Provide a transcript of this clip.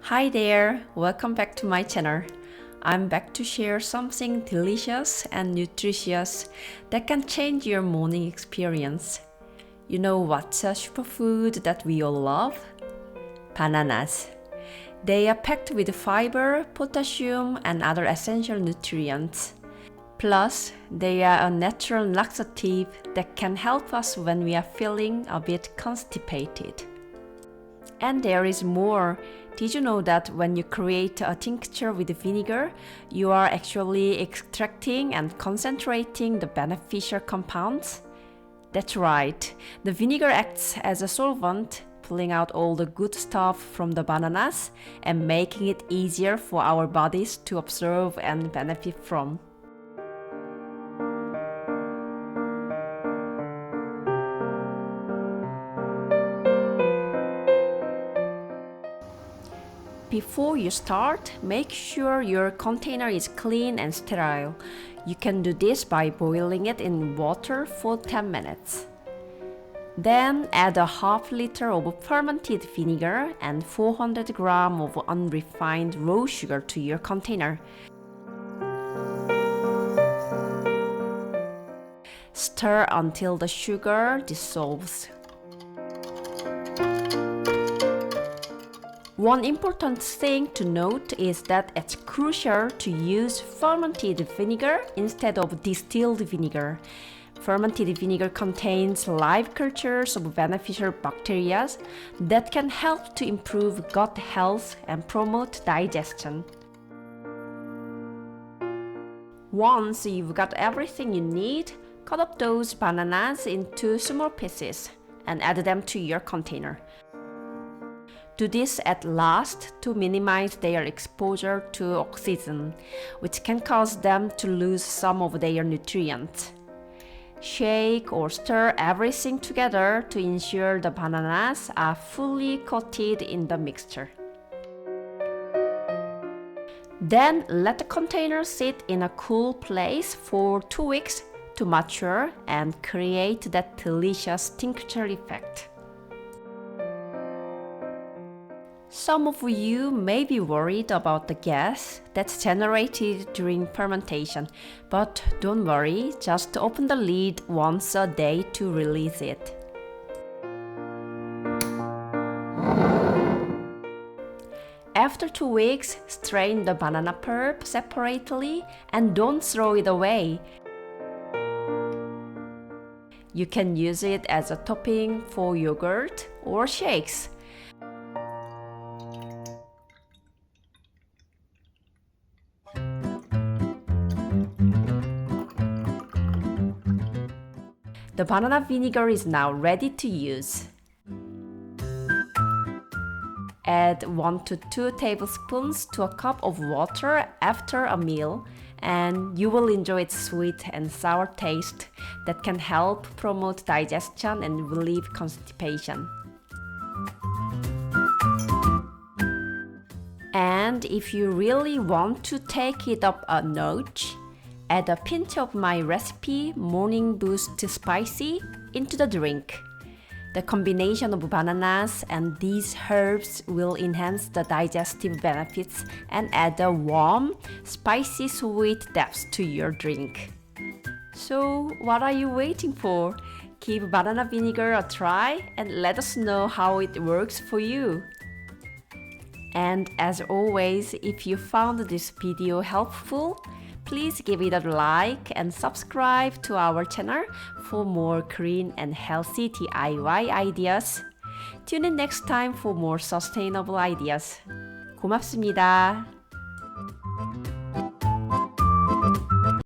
Hi there, welcome back to my channel. I'm back to share something delicious and nutritious that can change your morning experience. You know what's a superfood that we all love? Bananas. They are packed with fiber, potassium, and other essential nutrients. Plus, they are a natural laxative that can help us when we are feeling a bit constipated. And there is more. Did you know that when you create a tincture with vinegar, you are actually extracting and concentrating the beneficial compounds? That's right. The vinegar acts as a solvent, pulling out all the good stuff from the bananas and making it easier for our bodies to absorb and benefit from. Before you start, make sure your container is clean and sterile. You can do this by boiling it in water for 10 minutes. Then add a half liter of fermented vinegar and 400 grams of unrefined raw sugar to your container. Stir until the sugar dissolves. One important thing to note is that it's crucial to use fermented vinegar instead of distilled vinegar. Fermented vinegar contains live cultures of beneficial bacteria that can help to improve gut health and promote digestion. Once you've got everything you need, cut up those bananas into small pieces and add them to your container. Do this at last to minimize their exposure to oxygen, which can cause them to lose some of their nutrients. Shake or stir everything together to ensure the bananas are fully coated in the mixture. Then let the container sit in a cool place for 2 weeks to mature and create that delicious tincture effect. Some of you may be worried about the gas that's generated during fermentation, but don't worry, just open the lid once a day to release it. After 2 weeks, strain the banana pulp separately and don't throw it away. You can use it as a topping for yogurt or shakes. The banana vinegar is now ready to use. Add 1 to 2 tablespoons to a cup of water after a meal, and you will enjoy its sweet and sour taste that can help promote digestion and relieve constipation. And if you really want to take it up a notch, add a pinch of my recipe Morning Boost Spicy into the drink. The combination of bananas and these herbs will enhance the digestive benefits and add a warm, spicy sweet depth to your drink. So what are you waiting for? Give banana vinegar a try and let us know how it works for you. And as always, if you found this video helpful, please give it a like and subscribe to our channel for more green and healthy DIY ideas. Tune in next time for more sustainable ideas. 고맙습니다.